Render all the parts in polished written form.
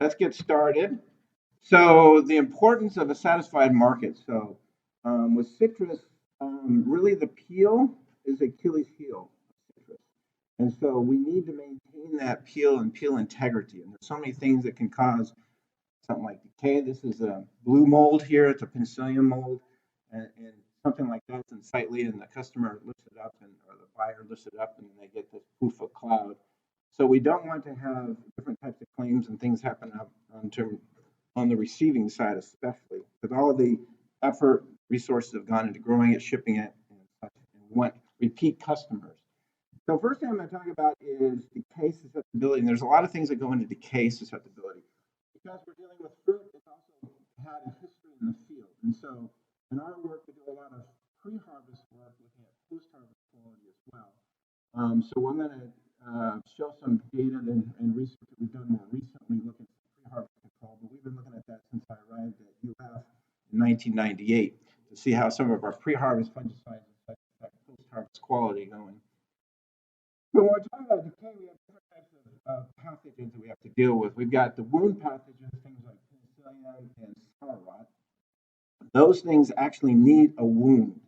Let's get started. So, the importance of a satisfied market. So, with citrus, really the peel is Achilles' heel of citrus. And so, we need to maintain that peel and peel integrity. And there's so many things that can cause something like decay. This is a blue mold here, it's a penicillium mold. And something like that's unsightly, and the customer lifts it up, or the buyer lifts it up, and they get this poof of cloud. So we don't want to have different types of claims and things happen up on the receiving side, especially because all of the effort, resources have gone into growing it, shipping it, and such. And we want repeat customers. So first thing I'm going to talk about is decay susceptibility. And there's a lot of things that go into decay susceptibility. Because we're dealing with fruit, it's also had a history in the field. And so in our work, we do a lot of pre-harvest work looking at post-harvest quality as well. So I'm going to show some data and research that we've done more recently looking at pre-harvest control, but we've been looking at that since I arrived at UF in 1998 to see how some of our pre-harvest fungicides affect post-harvest quality going. So when we're talking about decay, we have different types of pathogens that we have to deal with. We've got the wound pathogens, things like penicillium and sour rot. Those things actually need a wound.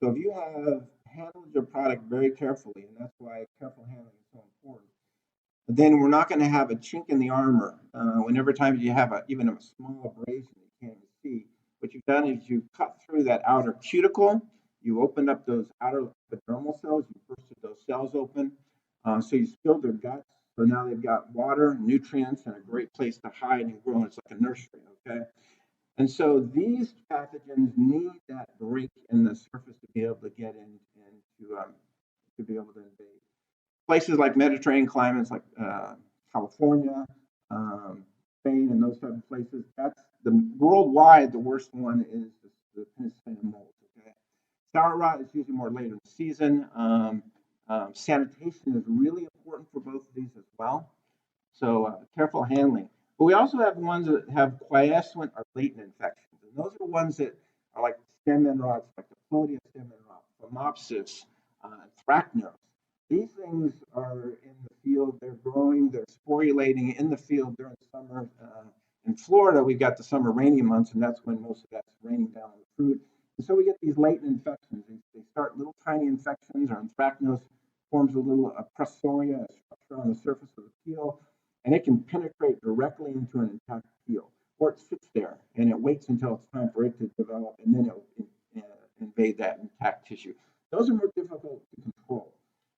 So if you have handled your product very carefully, and that's why careful handling is so important, then we're not going to have a chink in the armor. Whenever time you have even a small abrasion you can't even see, what you've done is you cut through that outer cuticle, you opened up those outer epidermal cells, you bursted those cells open, so you spilled their guts. So now they've got water, nutrients, and a great place to hide and grow. It's like a nursery, okay? And so these pathogens need that break in the surface to be able to get in and to be able to invade. Places like Mediterranean climates, like California, Spain, and those type of places, that's the worldwide. The worst one is the penicillium mold. Okay, sour rot is usually more later in the season. Sanitation is really important for both of these as well. So careful handling. But we also have ones that have quiescent or latent infections. And those are ones that are like stem end rots, like the Plodia stem end rot, Phomopsis, Anthracnose. These things are in the field, they're growing, they're sporulating in the field during summer. In Florida, we've got the summer rainy months, and that's when most of that's raining down on the fruit. And so we get these latent infections. They start little tiny infections, or anthracnose forms a little pressoria, a structure on the surface of the peel, and it can penetrate directly into an intact peel, or it sits there and it waits until it's time for it to develop, and then it'll invade that intact tissue. Those are more difficult to control.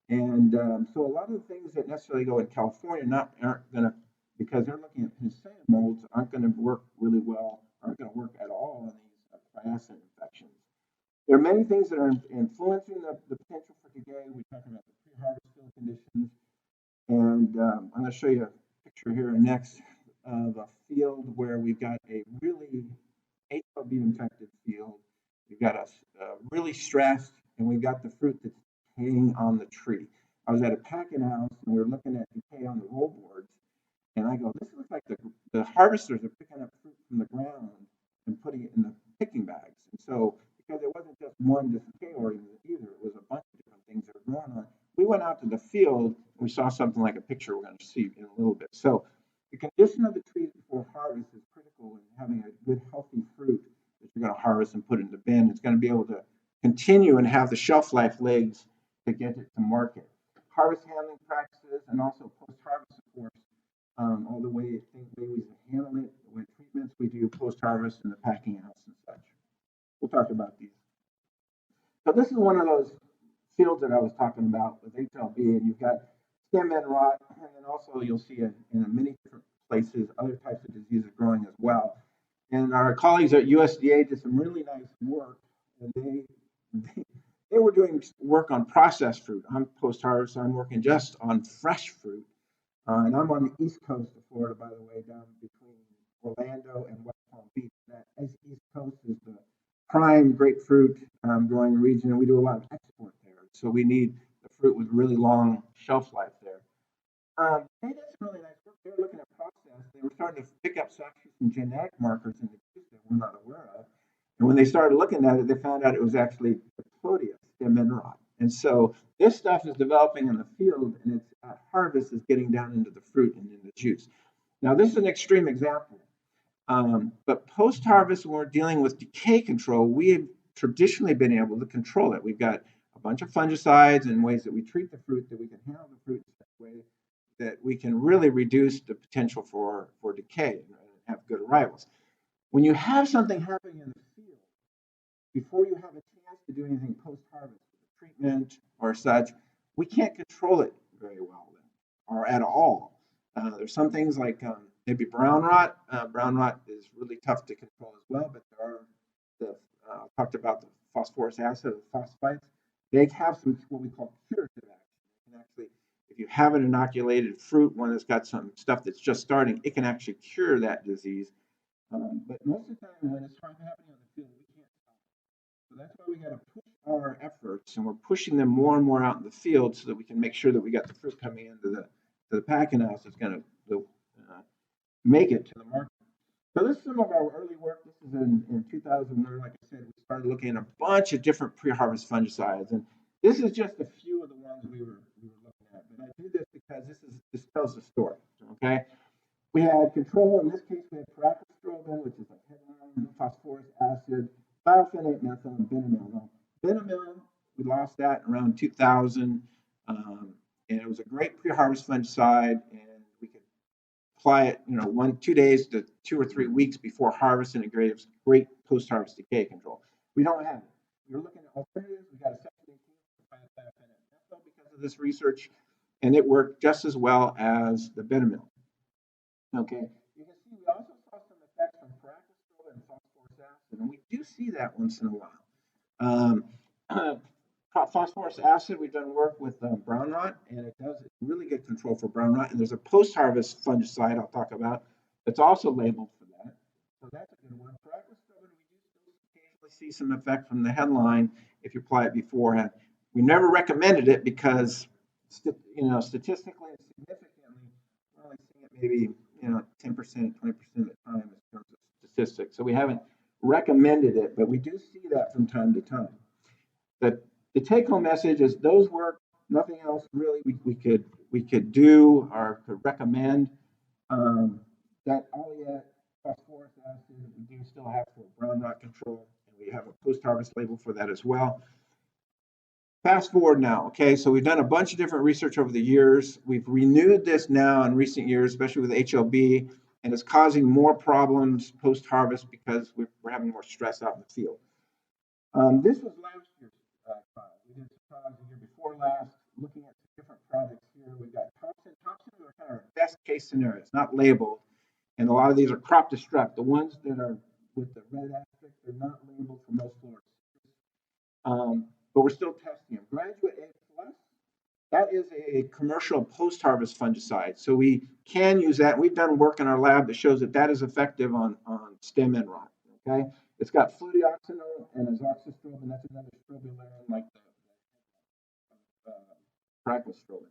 And so a lot of the things that necessarily go in California aren't going to, because they're looking at penicillium molds, aren't going to work really well, aren't going to work at all on these quiescent infections. There are many things that are influencing the potential for decay. We talked about the pre-harvest field conditions, and I'm going to show you a picture here next of a field where we've got a really HLB infected field. We've got a really stressed, and we've got the fruit that's hanging on the tree. I was at a packing house, and we were looking at decay on the roll boards, and I go, this looks like the harvesters are picking up fruit from the ground and putting it in the picking bags. And so, because it wasn't just one decay organism either, it was a bunch of different things that were going on. We went out to the field and we saw something like a picture we're going to see in a little bit. So, the condition of the trees before harvest is critical in having a good, healthy fruit that you're going to harvest and put in the bin. It's going to be able to continue and have the shelf life legs to get it to market. Harvest handling practices and also post-harvest, of course, all the way we handle it, with treatments we do post-harvest in the packing house and such. We'll talk about these. So this is one of those fields that I was talking about with HLB, and you've got stem end rot, and then also you'll see it in many different places, other types of diseases growing as well. And our colleagues at USDA did some really nice work, and they were doing work on processed fruit. I'm post-harvest, so I'm working just on fresh fruit. And I'm on the east coast of Florida, by the way, down between Orlando and West Palm Beach. That east coast is the prime grapefruit growing region, and we do a lot of export there. So we need the fruit with really long shelf life there. They did some really nice work. They were looking at process. They were starting to pick up actually some genetic markers in the juice that we're not aware of. And when they started looking at it, they found out it was actually the Plodia stem end rot. And so this stuff is developing in the field, and it's at harvest is getting down into the fruit and in the juice. Now, this is an extreme example, but post-harvest, when we're dealing with decay control, we have traditionally been able to control it. We've got a bunch of fungicides and ways that we treat the fruit that we can handle the fruit in such a way that we can really reduce the potential for decay and have good arrivals. When you have something happening in the field, before you have a chance to do anything post-harvest, treatment or such, we can't control it very well then, or at all. There's some things like maybe brown rot. Brown rot is really tough to control as well, but there are the talked about the phosphorus acid, the phosphites. They have some what we call curative action. And actually, if you have an inoculated fruit, one that's got some stuff that's just starting, it can actually cure that disease. But most of the time, when it's happening on the field, we can't stop it. So that's why we got to push our efforts, and we're pushing them more and more out in the field so that we can make sure that we got the fruit coming into the packing house that's going to make it to the market. So this is some of our early work. This is in 2009. Like I said, we started looking at a bunch of different pre-harvest fungicides, and this is just a few of the ones we were looking at. But I do this because this tells the story. Okay, we had control. In this case, we had pyraclostrobin, which is like headline, phosphorus acid, biophenate methyl, and benamil. Now, benamil, we lost that around 2000, and it was a great pre-harvest fungicide, and we could apply it, 2 days to 2 or 3 weeks before harvest, and it gives great post-harvest decay control. We don't have it. We're looking at alternatives. We got a second because of this research, and it worked just as well as the benamil. Okay, you can see we also saw some effects on pyraclostrobin and phosphorus acid, and we do see that once in a while. Phosphorus acid, we've done work with brown rot, and it does really good control for brown rot. And there's a post-harvest fungicide I'll talk about that's also labeled for that. So that's a good one. Pyraclostrobin, we do occasionally see some effect from the headline if you apply it beforehand. We never recommended it because, statistically and significantly, we're only seeing it maybe 10%, 20% of the time in terms of statistics. So we haven't recommended it, but we do see that from time to time. The take-home message is those work. Nothing else really we could do or could recommend. That oleate, phosphorus acid, we do still have for brown rot control, and we have a post-harvest label for that as well. Fast forward now, okay, so we've done a bunch of different research over the years. We've renewed this now in recent years, especially with HLB, and it's causing more problems post-harvest because we're having more stress out in the field. This was last year's trial. We did some trials the year before last, looking at different products here. We've got Thompson. Thompson are kind of our best case scenarios, not labeled, and a lot of these are crop destruct. The ones that are with the red asterisk, they're not labeled for most Florida. But we're still testing them. Graduate A+, that is a commercial post-harvest fungicide. So we can use that. We've done work in our lab that shows that is effective on stem end rot. Okay, it's got fludeoxonil and azoxystrobin. That's another strobilurin like the pyraclostrobin.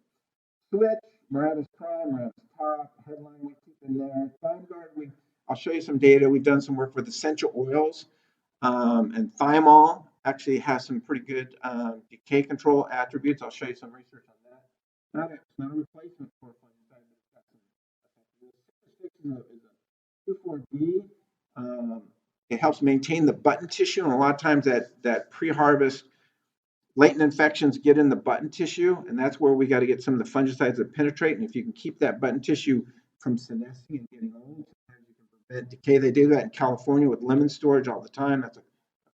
Switch, Miravis Prime, Miravis Top, headline we keep in there. ThymeGuard, I'll show you some data. We've done some work with essential oils, and thymol actually has some pretty good decay control attributes. I'll show you some research on that. It's not a replacement for fungicide, but it's got some. Is a 2,4-D. It helps maintain the button tissue, and a lot of times that pre-harvest latent infections get in the button tissue, and that's where we got to get some of the fungicides that penetrate. And if you can keep that button tissue from senescing and getting old, sometimes you can prevent decay. They do that in California with lemon storage all the time. That's a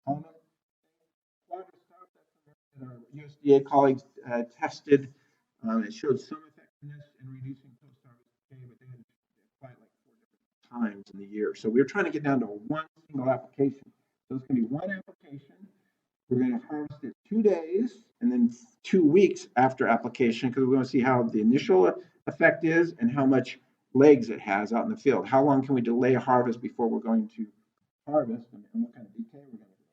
common. Our USDA colleagues tested. It showed some effectiveness in reducing post-harvest decay, but they had to apply it like 4 different times in the year. So we were trying to get down to one single application. So it's going to be one application. We're going to harvest it 2 days and then 2 weeks after application because we want to see how the initial effect is and how much legs it has out in the field. How long can we delay harvest before we're going to harvest, and what kind of decay we're going to do.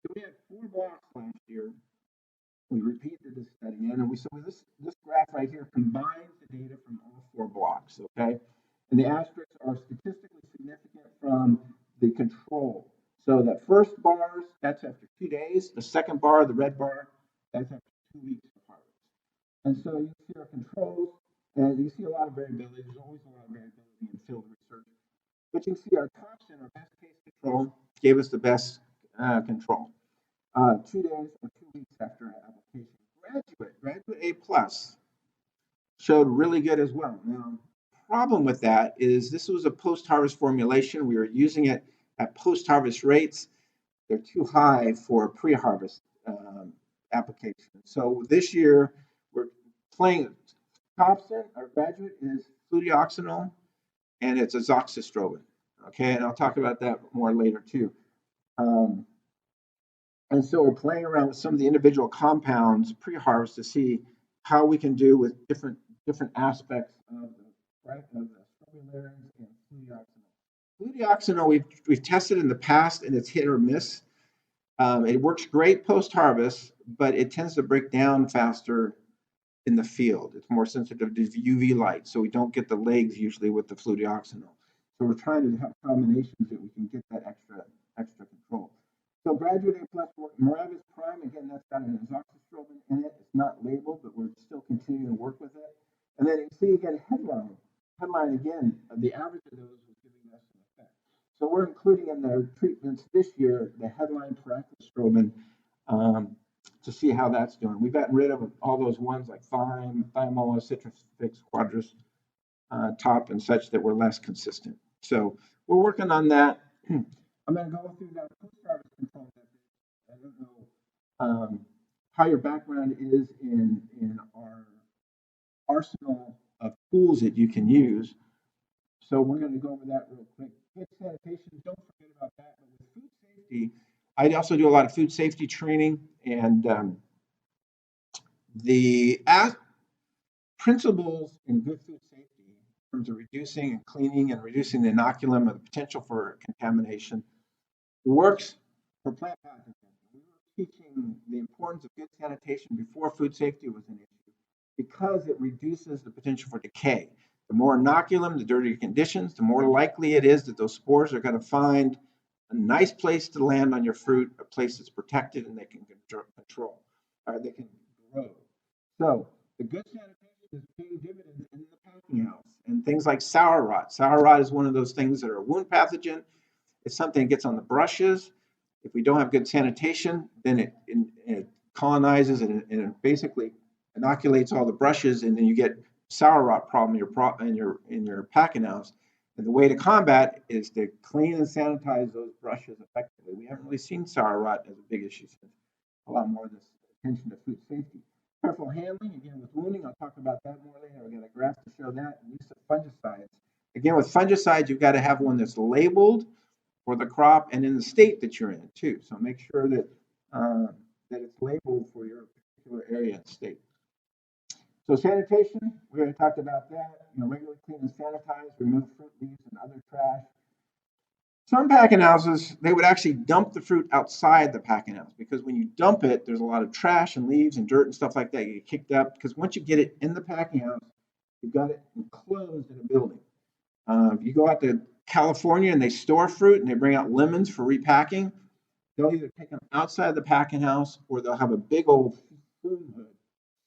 So we had 4 blocks last year. We repeated this study in, and we saw this graph right here combines the data from all 4 blocks, okay? And the asterisks are statistically significant from the control. So that first bars, that's after 2 days. The second bar, the red bar, that's after 2 weeks of harvest. And so you see our controls, and you see a lot of variability. There's always a lot of variability in But you can see our Thompson, our best case control, gave us the best control. 2 days or 2 weeks after application. Graduate A plus showed really good as well. Now, problem with that is this was a post-harvest formulation. We were using it at post-harvest rates. They're too high for pre-harvest application. So this year we're playing Thompson. Our graduate is fludeoxonil and it's azoxystrobin. Okay, and I'll talk about that more later too. Um, and so we're playing around with some of the individual compounds pre-harvest to see how we can do with different aspects of the strobilurins and fludeoxonil. Fludeoxonil we've tested in the past and it's hit or miss. It works great post-harvest, but it tends to break down faster in the field. It's more sensitive to UV light, so we don't get the legs usually with the fludeoxonil. So we're trying to have combinations that we can get that extra control. So graduate A plus Moravis Prime, again, that's got an azoxystrobin in it. It's not labeled, but we're still continuing to work with it. And then you see again headline. Headline again, the average of those was giving us an effect. So we're including in their treatments this year the headline pyracostrobin to see how that's doing. We've gotten rid of all those ones like Thyme, Thymol, Citrafix, Quadris, Top, and such that were less consistent. So we're working on that. I'm going to go through that post-harvest control method. I don't know how your background is in our arsenal of tools that you can use. So we're going to go over that real quick. Good sanitation, don't forget about that. But with food safety, I also do a lot of food safety training, and the principles in good food safety in terms of reducing and cleaning and reducing the inoculum of the potential for contamination works for plant pathogens. We were teaching the importance of good sanitation before food safety was an issue because it reduces the potential for decay. The more inoculum, the dirtier conditions, the more likely it is that those spores are going to find a nice place to land on your fruit, a place that's protected and they can control, or they can grow. So the good sanitation is paying dividends in the packing house. And things like sour rot. Sour rot is one of those things that are a wound pathogen. It's something that gets on the brushes. If we don't have good sanitation, then it colonizes and it basically inoculates all the brushes, and then you get sour rot problem in your packing house. And the way to combat is to clean and sanitize those brushes effectively. We haven't really seen sour rot as a big issue since a lot more of this attention to food safety. Careful handling, again with wounding, I'll talk about that more later. I've got a graph to show that. And use of fungicides. Again, with fungicides, you've got to have one that's labeled for the crop and in the state that you're in too. So make sure that that it's labeled for your particular area and state. So sanitation, we already talked about that. Regularly clean and sanitize, remove fruit leaves and other trash. Some packing houses, they would actually dump the fruit outside the packing house because when you dump it, there's a lot of trash and leaves and dirt and stuff like that. You get kicked up because once you get it in the packing house, you've got it enclosed in a building. You go out to California and they store fruit and they bring out lemons for repacking. They'll either take them outside the packing house or they'll have a big old fume hood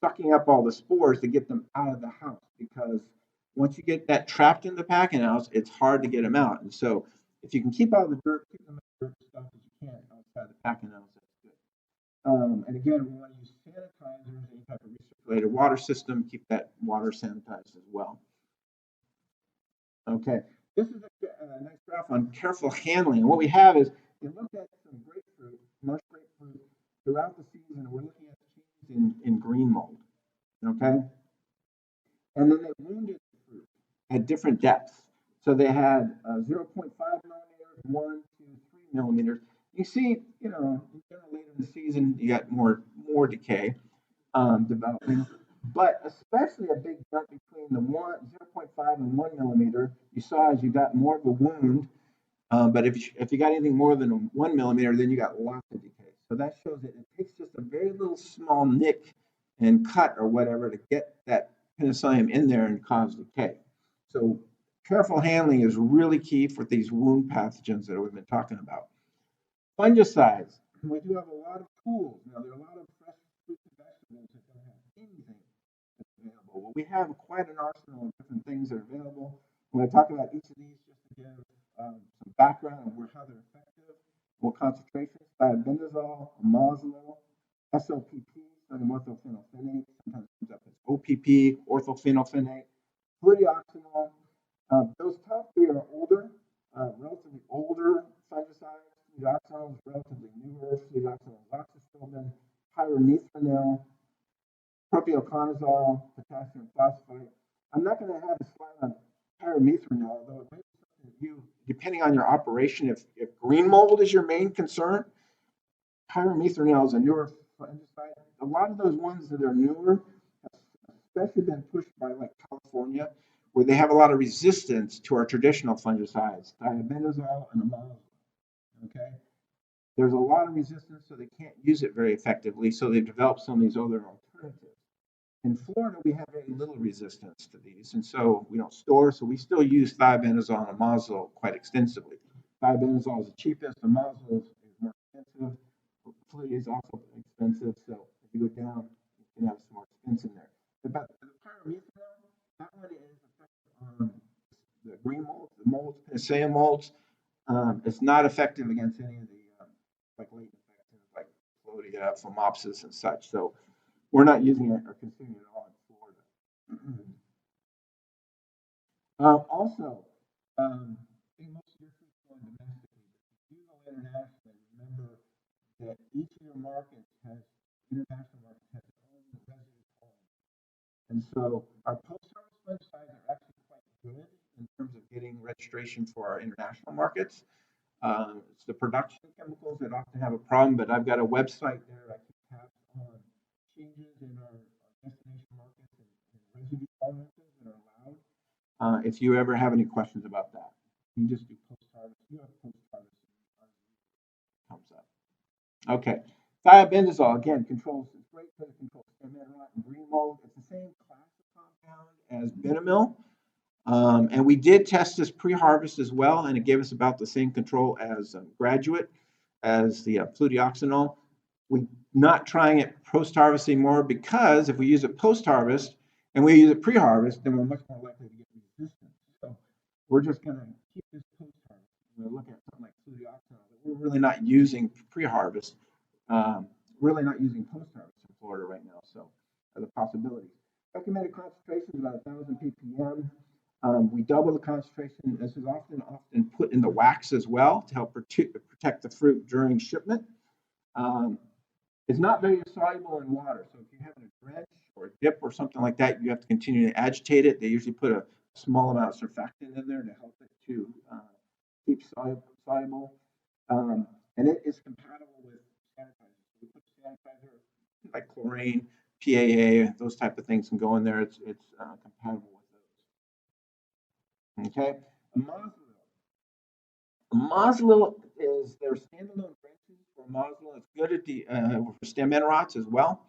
sucking up all the spores to get them out of the house because once you get that trapped in the packing house, it's hard to get them out. And so if you can keep all the dirt, keep them as dirt stuff as you can outside the packing house, that's good. And again, we want to use sanitizers, any type of recirculated water system, keep that water sanitized as well. Okay, this is a nice graph on careful handling. What we have is we looked at some grapefruit, marsh grapefruit, throughout the season. We're looking at changes in green mold. Okay, and then they wounded the fruit at different depths. So they had 0.5 millimeters, 1, 2, 3 millimeters. You see, later in the season, you got more decay developing. But especially a big jump between the 0.5 and 1 millimeter, you saw as you got more of a wound. But if you got anything more than 1 millimeter, then you got lots of decay. So that shows that it takes just a very little small nick and cut or whatever to get that penicillium in there and cause decay. So careful handling is really key for these wound pathogens that we've been talking about. Fungicides. We do have a lot of tools. Now, there are a lot of fresh fruits and vegetables that don't have anything that's available. Well, we have quite an arsenal of different things that are available. I'm going to talk about each of these just to give background of how they're effective, what concentrations: thiabendazole, amazole, SOPP, sodium orthophenylphenate, sometimes comes up as OPP, orthophenylphenate, fludeoxonil. Those top three are older, relatively older fungicides. Fludeoxonil is relatively newer. Fludeoxonil azoxystrobin, pyramethrinil, propionconazole, potassium phosphate. I'm not going to have a slide on pyramethrinil, although it may be something that you, depending on your operation, if green mold is your main concern, pyramethrinil is a newer fungicide. A lot of those ones that are newer have especially been pushed by like California, where they have a lot of resistance to our traditional fungicides, thiabendazole and amazole. Okay, there's a lot of resistance, so they can't use it very effectively. So they've developed some of these other alternatives. In Florida, we have very little resistance to these, and so we don't store. So we still use thiabendazole and amazole quite extensively. Thiabendazole is the cheapest. Amazole is more expensive. Fluid is also expensive. So if you go down, you can have some more expense in there. But the pyramethrinil, that one is effective on the green molds, the molds, Penicillium molds. It's not effective against any of the like latent infections like Clodia, Phomopsis, and such. So we're not using it or consuming it at all in Florida. Also, I think most of your food's going domestically, but if you go internationally, remember that each of your markets has, international markets has its own residue tolerance. And so our post-harvest fungicides are actually quite good in terms of getting registration for our international markets. It's the production chemicals that often have a problem, but I've got a website there I keep tabs on changes in our destination markets and residue tolerances that are allowed. If you ever have any questions about that, you just do post-harvest. You have post-harvest comes up. Okay, thiabendazole again controls. It's great because it controls stem rot and green mold. It's the same class of compound as Benamil. And we did test this pre-harvest as well, and it gave us about the same control as Graduate, as the fludeoxonil. We're not trying it post-harvest anymore because if we use it post-harvest and we use it pre-harvest, then we're much more likely to get resistance. So we're just going to keep this post-harvest. We're looking at something like fludeoxonil that we're really not using pre-harvest, really not using post-harvest in Florida right now. So as a possibility. Recommended concentration is about 1,000 ppm. We double the concentration. This is often put in the wax as well to help protect the fruit during shipment. It's not very soluble in water, so if you have a drench or a dip or something like that, you have to continue to agitate it. They usually put a small amount of surfactant in there to help it to keep soluble. And it is compatible with sanitizers. We put sanitizer like chlorine, PAA, those type of things can go in there. It's compatible with those. Okay, amazolil is their standalone drenches for amazolil. It's good at the for stem end rots as well.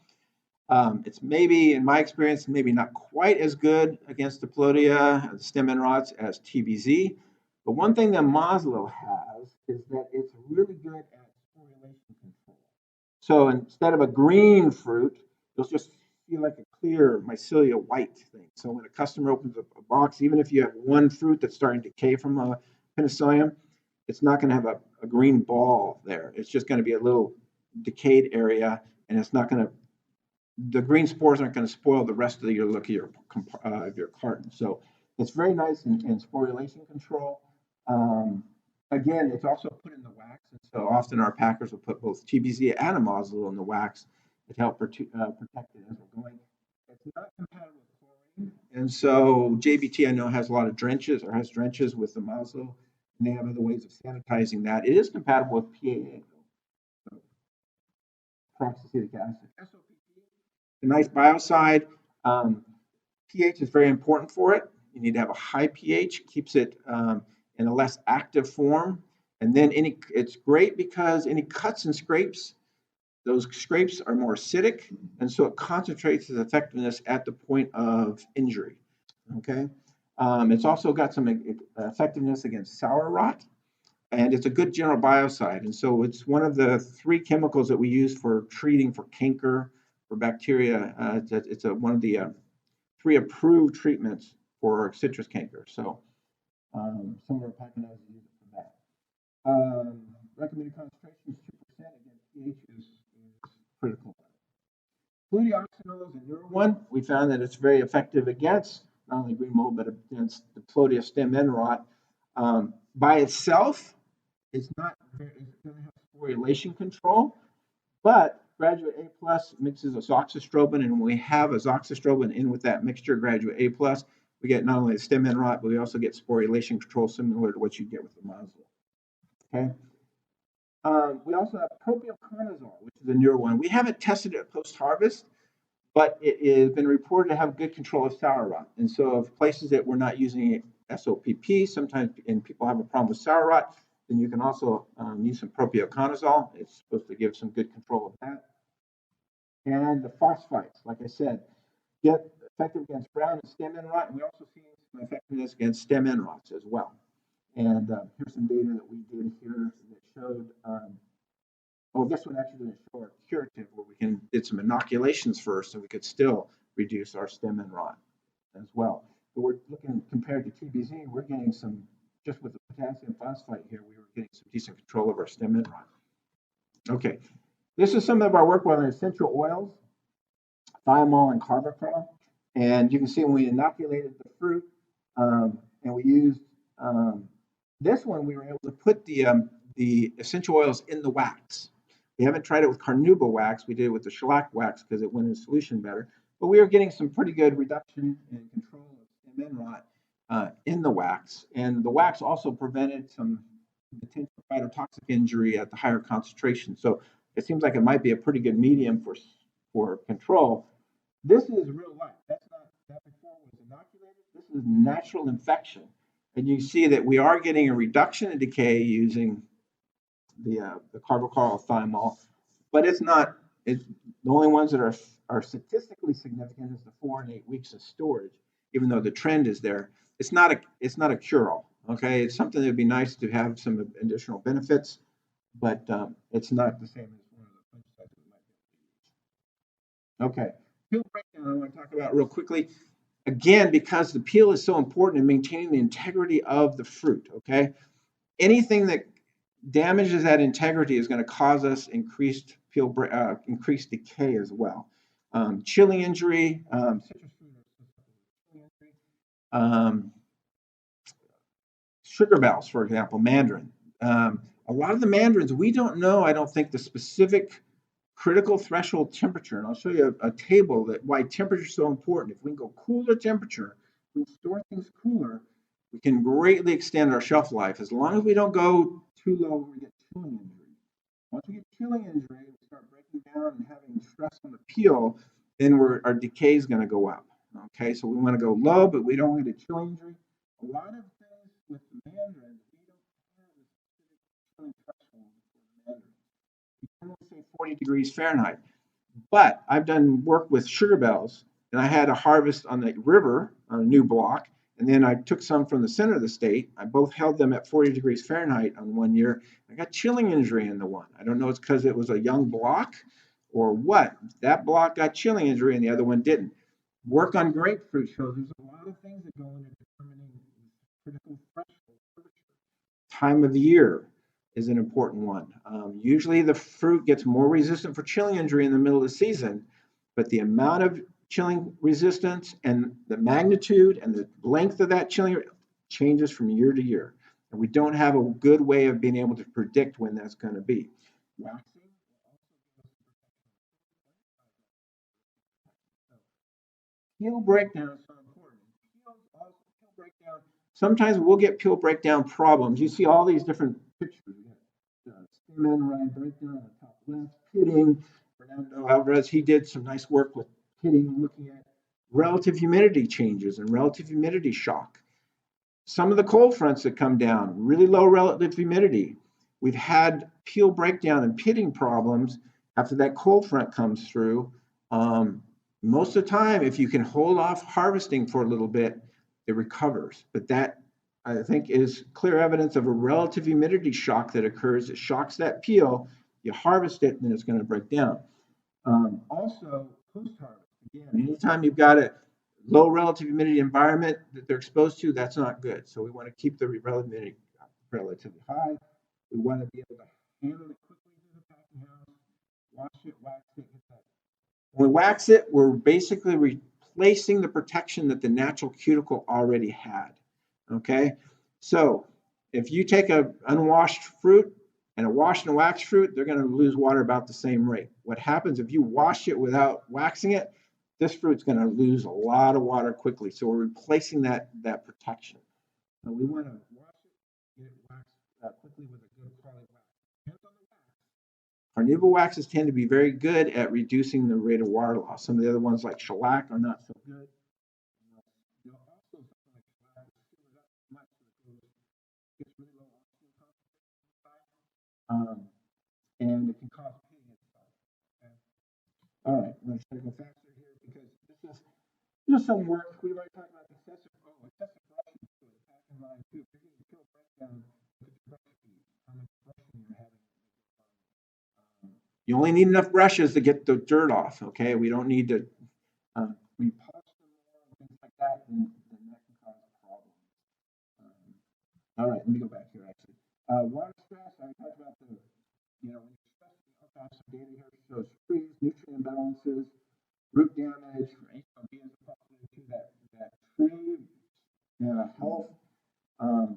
It's maybe, in my experience, maybe not quite as good against Diplodia, stem end rots as TBZ. But one thing that amazolil has is that it's really good at sporulation control. So instead of a green fruit, you'll just feel like a clear mycelia white thing. So when a customer opens up a box, even if you have one fruit that's starting to decay from a penicillium, it's not going to have a green ball there. It's just going to be a little decayed area, and it's not going to, the green spores aren't going to spoil the rest of your look of your carton. So it's very nice in sporulation control. Again, it's also put in the wax, and so often our packers will put both TBZ and amazolil in the wax to help protect it as we're going. It's not compatible with chlorine, and so JBT I know has a lot of drenches or has drenches with amazolil, and they have other ways of sanitizing that. It is compatible with PAA, so peroxyacetic acid. SOPP, a nice biocide. pH is very important for it. You need to have a high pH, keeps it in a less active form. And then it's great because any cuts and scrapes, those scrapes are more acidic, and so it concentrates its effectiveness at the point of injury. Okay, it's also got some effectiveness against sour rot, and it's a good general biocide. And so it's one of the 3 chemicals that we use for treating for canker, for bacteria. It's one of the 3 approved treatments for citrus canker. So some of our packers use it for that. Recommended concentration is 2%. Again, pH is critical. Fludioxanil is a newer one. We found that it's very effective against not only green mold, but against the Diplodia stem end rot. By itself, it's going to have sporulation control, but Graduate A Plus mixes azoxystrobin, and when we have azoxystrobin in with that mixture, Graduate A Plus, we get not only the stem end rot, but we also get sporulation control similar to what you get with the Mazlo. Okay. We also have propionconazole, which is a newer one. We haven't tested it post-harvest, but it has been reported to have good control of sour rot. And so if places that we're not using SOPP, sometimes, and people have a problem with sour rot, then you can also use some propionconazole. It's supposed to give some good control of that. And the phosphites, like I said, get effective against brown and stem end rot, and we also see some effectiveness against stem end rots as well. And here's some data that we did here that showed, this one actually didn't show our curative, where we did some inoculations first, and we could still reduce our stem end rot as well. But we're looking compared to TBZ, we're getting some, just with the potassium phosphite here, we were getting some decent control of our stem end rot. Okay, this is some of our work on essential oils, thiamol and carbapenem. And you can see when we inoculated the fruit, and we used this one, we were able to put the essential oils in the wax. We haven't tried it with carnauba wax. We did it with the shellac wax because it went in solution better. But we were getting some pretty good reduction in control of stem end rot in the wax. And the wax also prevented some potential phytotoxic injury at the higher concentration. So it seems like it might be a pretty good medium for control. This is real life. That's not, that before was inoculated. This is natural infection. And you see that we are getting a reduction in decay using the carbapenem thiamol, but it's not. The only ones that are statistically significant is the 4 and 8 weeks of storage, even though the trend is there. It's not a cure-all. Okay, it's something that would be nice to have some additional benefits, but it's not the same as one of the fungicides we might be able to use. Okay, peel breakdown. I want to talk about real quickly. Again, because the peel is so important in maintaining the integrity of the fruit. Okay, anything that damages that integrity is going to cause us increased decay as well. Chilling injury, citrus fruit, sugar bells, for example, mandarin. A lot of the mandarins, we don't know, I don't think, the specific critical threshold temperature. And I'll show you a table that why temperature is so important. If we can go cooler temperature, we can store things cooler, we can greatly extend our shelf life. As long as we don't go too low, we get chilling injury. Once we get chilling injury, we start breaking down and having stress on the peel, then our decay is going to go up. Okay, so we want to go low, but we don't want to get chilling injury. A lot of things with the mandarin, we don't have a specific chilling threshold for the mandarin. We can only say 40 degrees Fahrenheit. But I've done work with sugar bells, and I had a harvest on the river on a new block, and then I took some from the center of the state. I both held them at 40 degrees Fahrenheit on one year. I got chilling injury in the one. I don't know if it's because it was a young block or what. That block got chilling injury and the other one didn't. Work on grapefruit shows there's a lot of things that go into determining critical threshold temperature. Time of year is an important one. Usually the fruit gets more resistant for chilling injury in the middle of the season, but the amount of chilling resistance and the magnitude and the length of that chilling changes from year to year. And we don't have a good way of being able to predict when that's going to be. Waxing. Peel breakdown is so important. Peel breakdown. Sometimes we'll get peel breakdown problems. You see all these different pictures. Stem end rot breakdown on the top left, pitting. Fernando Alvarez, he did some nice work with pitting, looking at relative humidity changes and relative humidity shock. Some of the cold fronts that come down, really low relative humidity. We've had peel breakdown and pitting problems after that cold front comes through. Most of the time, if you can hold off harvesting for a little bit, it recovers. But that, I think, is clear evidence of a relative humidity shock that occurs. It shocks that peel, you harvest it, and then it's going to break down. Also, post-harvest. Again, anytime you've got a low relative humidity environment that they're exposed to, that's not good. So we want to keep the relative humidity relatively high. We want to be able to handle it quickly through the packing house, wash it, wax it, get that. When we wax it, we're basically replacing the protection that the natural cuticle already had. Okay, so if you take a unwashed fruit and a washed and waxed fruit, they're going to lose water about the same rate. What happens if you wash it without waxing it? This fruit's going to lose a lot of water quickly. So we're replacing that protection. So we want to wash it, get it waxed quickly with a good quality wax. Depends on the wax. Carnauba waxes tend to be very good at reducing the rate of water loss. Some of the other ones like shellac are not so good. You'll also something like shellac will seal it up much so it gets really low oxygen concentration, and it can cause pain inside. Okay? All right, I'm going to try to go faster here because this is some work. We've already talked about excessive brushing to the packing line too. If you're getting pill breakdown, look at your brush speed, how much brushing you're having. You only need enough brushes to get the dirt off. Okay, we don't need to repulse them more, things like that, and that can cause a problem. All right, let me go back here actually. Water stress, I talked about when you're stressing, I'll have some data here that shows trees, nutrient imbalances, root damage, right? So being to that tree health,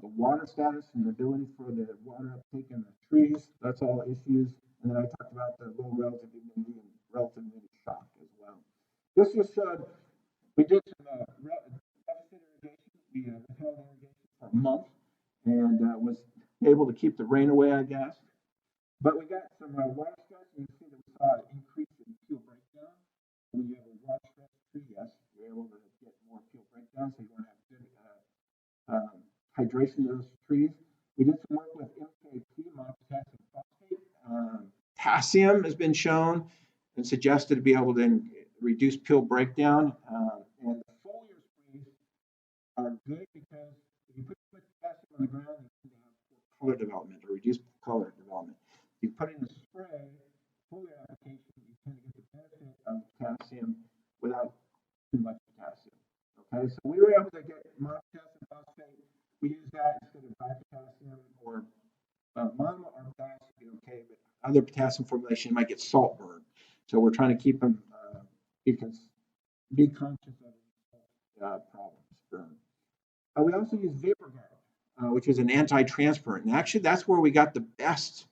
the water status and the ability for the water uptake in the trees, that's all issues. And then I talked about the low relative humidity and relative humidity shock as well. This was we did some deficit irrigation. We held irrigation for a month and was able to keep the rain away, I guess. But we got some water stress, and you see that we saw an increase in peel breakdown. When you have a water stress tree, yes, you're able to get more peel breakdown, so you want to have good hydration of those trees. We did some work with MKP, monopotassium phosphate. Potassium has been shown and suggested to be able to reduce peel breakdown. And the foliar sprays are good because if you put too much potassium on the ground, you can have color development or reduced color development. If you put in the spray, foliar application, you tend to get the benefit of potassium without too much potassium. Okay, so we were able to get monopotassium phosphate. We use that instead of bipotassium or mono or potassium would be okay, but other potassium formulation might get salt burn. So we're trying to keep them because be conscious of problems. We also use VaporGuard, which is an anti-transpirant. And actually, that's where we got the best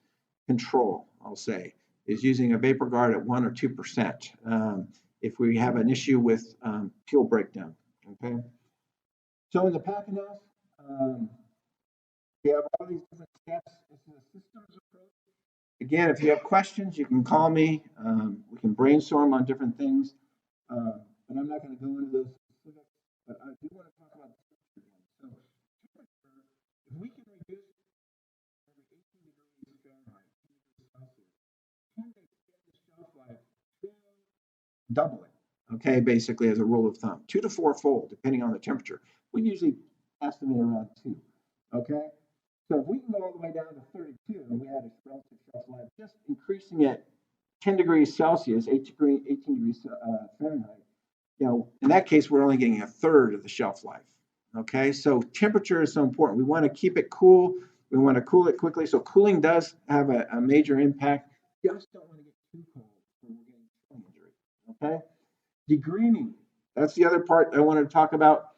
control, I'll say, is using a VaporGuard at 1 or 2% if we have an issue with peel breakdown. Okay. So in the packing house, we have all these different steps. This is a systems approach. Again, if you have questions, you can call me. We can brainstorm on different things. But I'm not going to go into those specifics. But I do want to talk about temperature again. So temperature, if we can reduce every 18 degrees Fahrenheit, 2 degrees Celsius, can they extend the shelf life to double it? Okay, basically as a rule of thumb, 2 to 4-fold, depending on the temperature. We usually estimate around 2. Okay, so if we can go all the way down to 32, and we had a relative shelf life, just increasing it 10 degrees Celsius, 18 degrees Fahrenheit, in that case, we're only getting a third of the shelf life. Okay, so temperature is so important. We want to keep it cool. We want to cool it quickly. So cooling does have a major impact. You just don't want to get too cold when we're getting sun injury. Okay, degreening. That's the other part I want to talk about.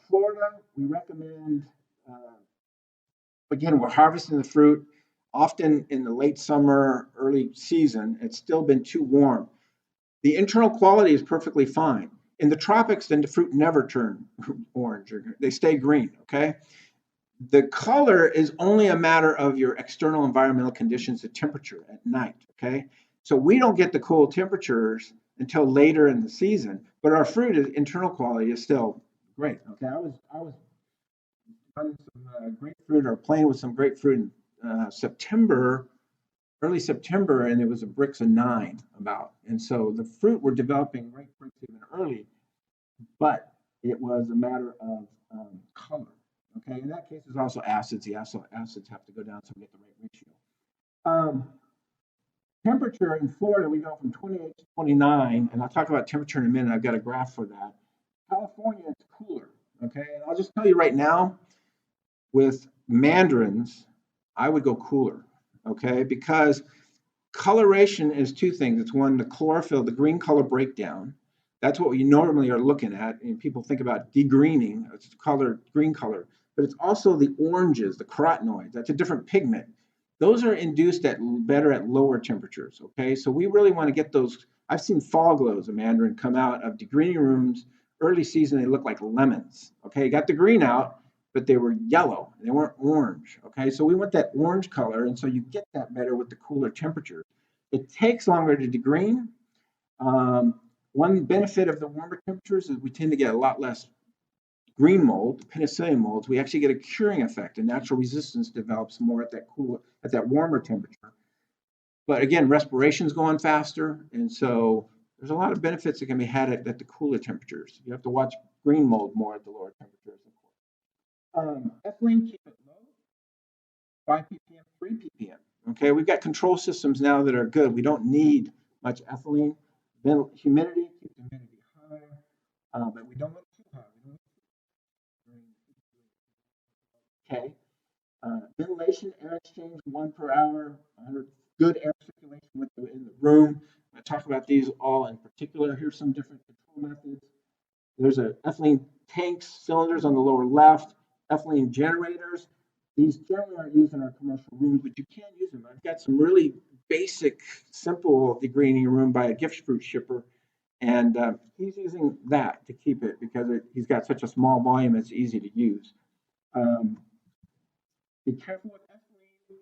Florida, we recommend. Again, we're harvesting the fruit often in the late summer, early season. It's still been too warm. The internal quality is perfectly fine. In the tropics, then the fruit never turn orange, or they stay green, okay? The color is only a matter of your external environmental conditions, the temperature at night, okay? So we don't get the cool temperatures until later in the season, but our fruit internal quality is still great, okay? I was running some grapefruit or playing with some grapefruit in September, early September, and it was a Brix of 9 about. And so the fruit were developing great Brix even early, but it was a matter of color. Okay, in that case, there's also acids. The acids have to go down so we get the right ratio. Temperature in Florida, we go from 28 to 29, and I'll talk about temperature in a minute. I've got a graph for that. California, it's cooler. Okay, and I'll just tell you right now, with mandarins, I would go cooler, okay? Because coloration is two things. It's one, the chlorophyll, the green color breakdown. That's what we normally are looking at. And people think about degreening, it's color, green color, but it's also the oranges, the carotenoids. That's a different pigment. Those are induced at better at lower temperatures. Okay, so we really want to get those. I've seen fall glows of mandarin come out of degreening rooms early season. They look like lemons. Okay, got the green out, but they were yellow. They weren't orange. Okay, so we want that orange color, and so you get that better with the cooler temperatures. It takes longer to degreen. Um, One benefit of the warmer temperatures is we tend to get a lot less green mold, the penicillium molds. We actually get a curing effect, and natural resistance develops more at that cooler, at that warmer temperature. But again, respiration's going faster, and so there's a lot of benefits that can be had at the cooler temperatures. You have to watch green mold more at the lower temperatures, of course. Ethylene, keep it low, 5 ppm, 3 ppm. Okay, we've got control systems now that are good. We don't need much ethylene. Then humidity, keep the humidity high, but we don't want it too high. We don't okay. Ventilation, air exchange, 1 per hour, 100, good air circulation in the room. I talk about these all in particular. Here's some different control methods. There's a ethylene tanks, cylinders on the lower left, ethylene generators. These generally aren't used in our commercial rooms, but you can use them. I've got some really basic, simple degreening room by a gift fruit shipper, and he's using that to keep it because he's got such a small volume, it's easy to use. Um, be careful with ethylene.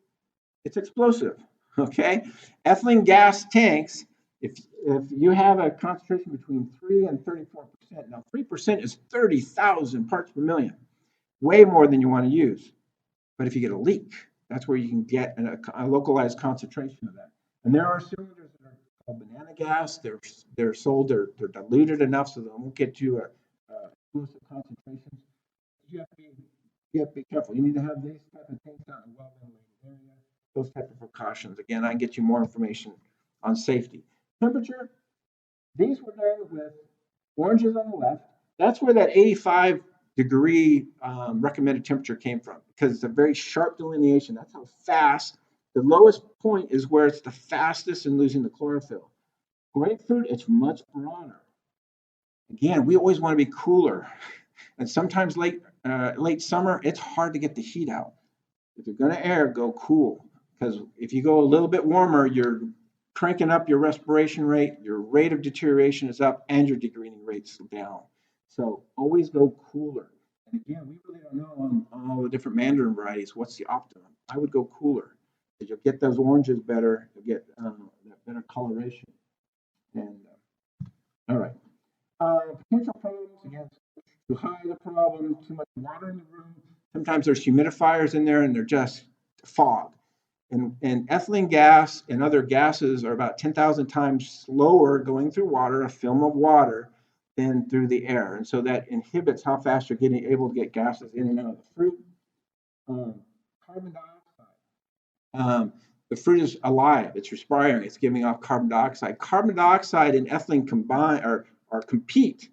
It's explosive, okay? Ethylene gas tanks, if you have a concentration between 3 and 34%, now 3% is 30,000 parts per million, way more than you want to use. But if you get a leak, that's where you can get a localized concentration of that. And there are cylinders that are called banana gas. They're sold, they're diluted enough so they won't get you explosive concentrations. You have to be careful. You need to have these type of tanks out in a well-ventilated area. Those type of precautions. Again, I can get you more information on safety. Temperature. These were done with oranges on the left. That's where that 85-degree recommended temperature came from because it's a very sharp delineation. That's how fast. The lowest point is where it's the fastest in losing the chlorophyll. Grapefruit, it's much broader. Again, we always want to be cooler. And sometimes late summer, it's hard to get the heat out. If you're going to air, go cool. Because if you go a little bit warmer, you're cranking up your respiration rate, your rate of deterioration is up, and your degreening rate's down. So always go cooler. And again, we really don't know on all the different mandarin varieties what's the optimum. I would go cooler because you'll get those oranges better, you'll get that better coloration. And all right. Potential problems, again, too high the problem, too much water in the room. Sometimes there's humidifiers in there and they're just fog. And ethylene gas and other gases are about 10,000 times slower going through water, a film of water, than through the air. And so that inhibits how fast you're able to get gases in and out of the fruit. Carbon dioxide. The fruit is alive, it's respiring, it's giving off carbon dioxide. Carbon dioxide and ethylene combine or compete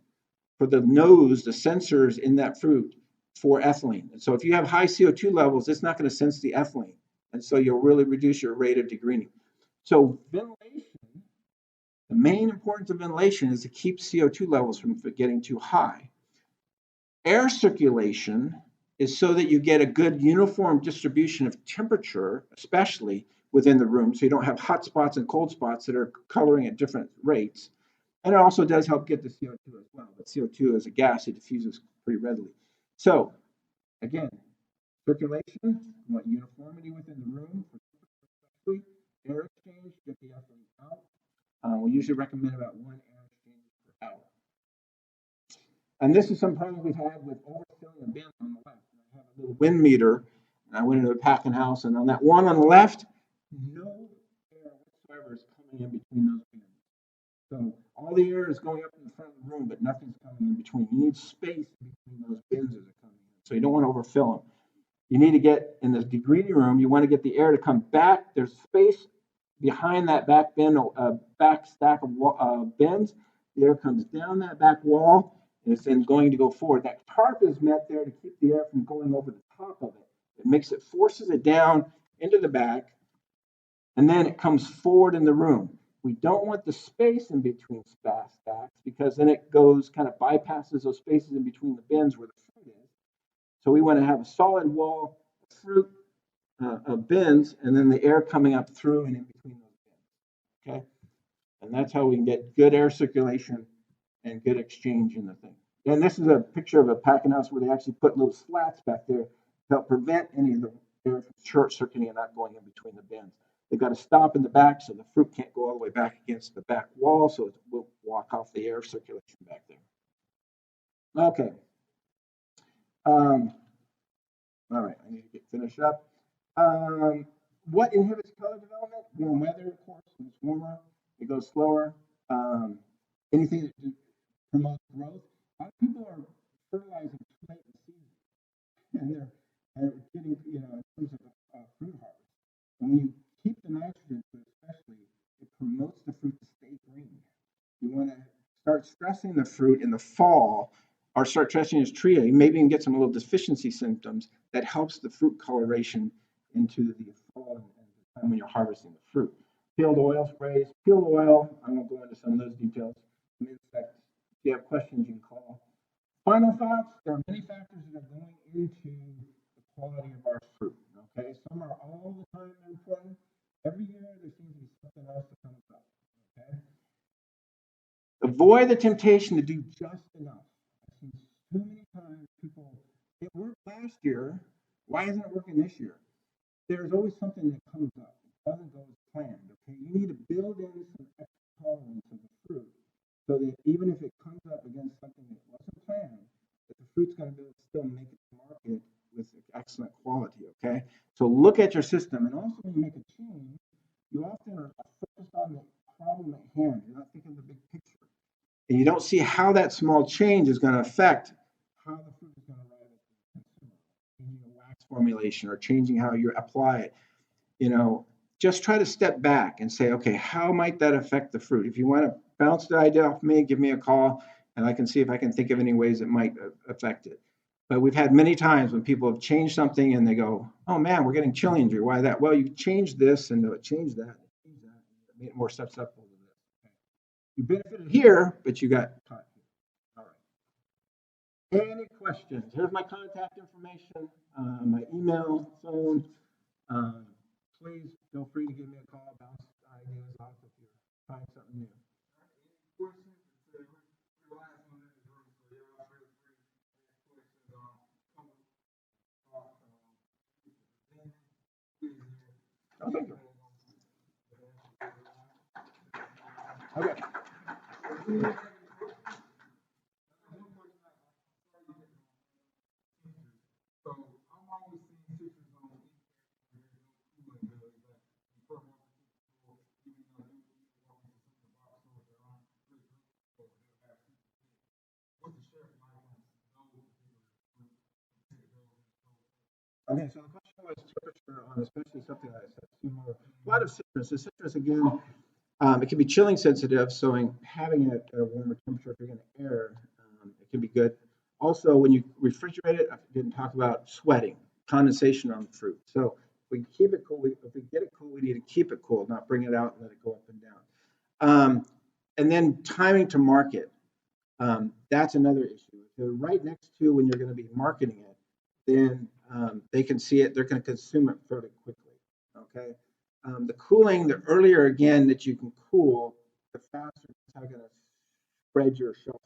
for the nose, the sensors in that fruit for ethylene. And so if you have high CO2 levels, it's not going to sense the ethylene. And so you'll really reduce your rate of degreening. So ventilation, the main importance of ventilation is to keep CO2 levels from getting too high. Air circulation is so that you get a good uniform distribution of temperature, especially within the room, so you don't have hot spots and cold spots that are coloring at different rates. And it also does help get the CO2 as well. But CO2 is a gas, it diffuses pretty readily. So again, circulation, you want uniformity within the room. Air exchange, get the ethylene out. We usually recommend about 1 air exchange per hour. And this is some problems we've had with overfilling a bin on the left. I have a little wind meter, and I went into a packing house, and on that one on the left, no air whatsoever is coming in between those bins. So all the air is going up in the front of the room, but nothing's coming in between. You need space between those bins as they're coming in. So you don't want to overfill them. You need to get in the degreening room, you want to get the air to come back. There's space behind that back bin, back stack of bins. The air comes down that back wall, and it's then going to go forward. That tarp is meant there to keep the air from going over the top of it. It forces it down, into the back, and then it comes forward in the room. We don't want the space in between stacks because then it goes kind of bypasses those spaces in between the bins where the fruit is. So we want to have a solid wall of fruit bins, and then the air coming up through and in between those bins. Okay, and that's how we can get good air circulation and good exchange in the thing. And this is a picture of a packing house where they actually put little slats back there to help prevent any of the air from short circuiting and not going in between the bins. They've got to stop in the back so the fruit can't go all the way back against the back wall, so it will block off the air circulation back there. Okay. All right, I need to get finished up. What inhibits color development? Warm weather, of course. When it's warmer, it goes slower. Anything that promotes growth. A lot of people are fertilizing too late in the season, and they're getting, in terms of fruit harvest. And when you keep the nitrogen to it, especially, it promotes the fruit to stay green. You want to start stressing the fruit in the fall, or start stressing its tria. You maybe even get some little deficiency symptoms that helps the fruit coloration into the fall and the time when you're harvesting the fruit. Peeled oil sprays. Peeled oil, I won't go into some of those details. If you have questions, you can call. Final thoughts, there are many factors that are going into the quality of our fruit. Okay, some are all the time important. Every year there seems to be something else that comes up. Okay, avoid the temptation to do just enough. I've seen too many times people, it worked last year, why isn't it working this year? There's always something that comes up. It doesn't go as planned. Okay, you need to build in some extra tolerance of the fruit, so that even if it comes up against something that wasn't planned, that the fruit's going to be able to still make it to market with excellent quality. Okay, so look at your system, and also when you make a change, you often are focused on the problem at hand. You're not thinking of the big picture, and you don't see how that small change is going to affect how the fruit is going to arrive at the consumer. Changing a wax formulation or changing how you apply it. Just try to step back and say, okay, how might that affect the fruit? If you want to bounce the idea off me, give me a call, and I can see if I can think of any ways it might affect it. But we've had many times when people have changed something and they go, oh man, we're getting chili injury. Why that? Well, you changed this and changed that, made it more susceptible to this. You benefited here, but you got caught here. All right. Any questions? Here's my contact information, my email, phone. Please feel free to give me a call, bounce ideas off if you're trying something new. Okay. Okay. Okay, so the question was temperature on especially something like a lot of citrus. The citrus, again, it can be chilling sensitive, so having it at a warmer temperature, if you're going to air, it can be good. Also, when you refrigerate it, I didn't talk about sweating, condensation on the fruit. So if we keep it cool, if we get it cool, we need to keep it cool, not bring it out and let it go up and down. And then timing to market, that's another issue. If they're right next to when you're going to be marketing it, then they can see it, they're going to consume it fairly quickly. Okay. The cooling, the earlier again that you can cool, the faster it's going to spread your shelf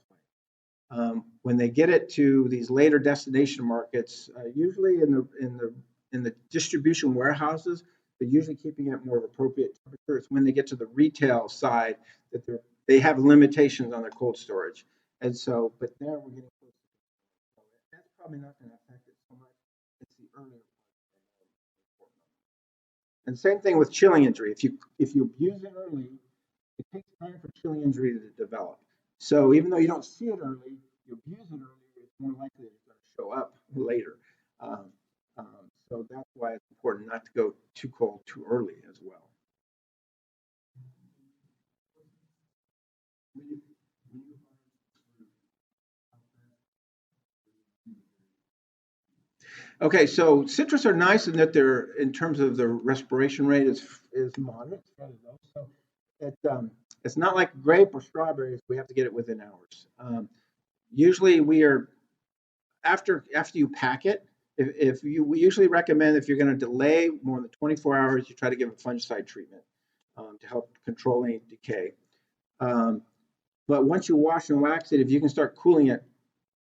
life. When they get it to these later destination markets, usually in the distribution warehouses, they're usually keeping it more of appropriate temperature. It's when they get to the retail side that they have limitations on their cold storage, and so. But there we're getting close. So that's probably not going to affect it so much. It's the earlier. And same thing with chilling injury. If you abuse it early, it takes time for chilling injury to develop. So even though you don't see it early, you abuse it early, it's more likely it's going to show up later. So that's why it's important not to go too cold too early as well. Okay, so citrus are nice in that they're, in terms of the respiration rate is moderate. So it's not like grape or strawberries. We have to get it within hours. Usually we are after you pack it. If you we usually recommend if you're going to delay more than 24 hours, you try to give a fungicide treatment to help control any decay. Um, but once you wash and wax it, if you can start cooling it,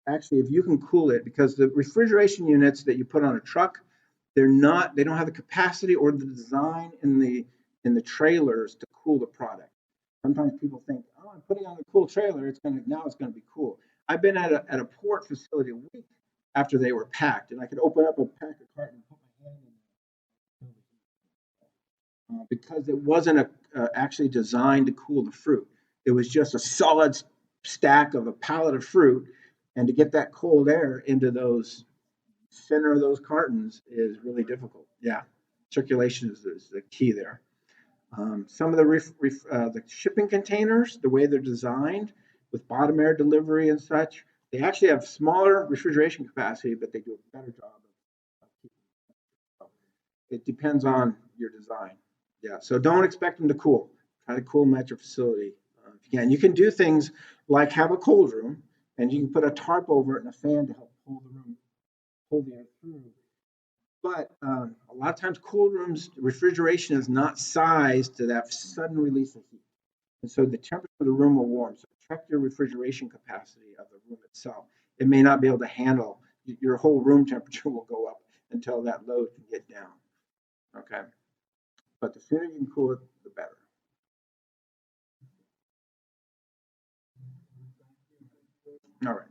actually, if you can cool it, because the refrigeration units that you put on a truck, they don't have the capacity or the design in the trailers to cool the product. Sometimes people think, oh, I'm putting on a cool trailer, it's gonna be cool. I've been at a port facility a week after they were packed, and I could open up a pack of carton and put my hand in because it wasn't actually designed to cool the fruit. It was just a solid stack of a pallet of fruit, and to get that cold air into those center of those cartons is really difficult. Yeah, circulation is the key there. Some of the shipping containers, the way they're designed with bottom air delivery and such, they actually have smaller refrigeration capacity, but they do a better job of keeping it. It depends on your design. Yeah, so don't expect them to cool. Try to cool them at your facility if you can. You can do things like have a cold room, and you can put a tarp over it and a fan to help pull the air through. But a lot of times, cool rooms refrigeration is not sized to that sudden release of heat, and so the temperature of the room will warm. So check your refrigeration capacity of the room itself. It may not be able to handle your whole room temperature will go up until that load can get down. Okay, but the sooner you can cool it, the better. All right.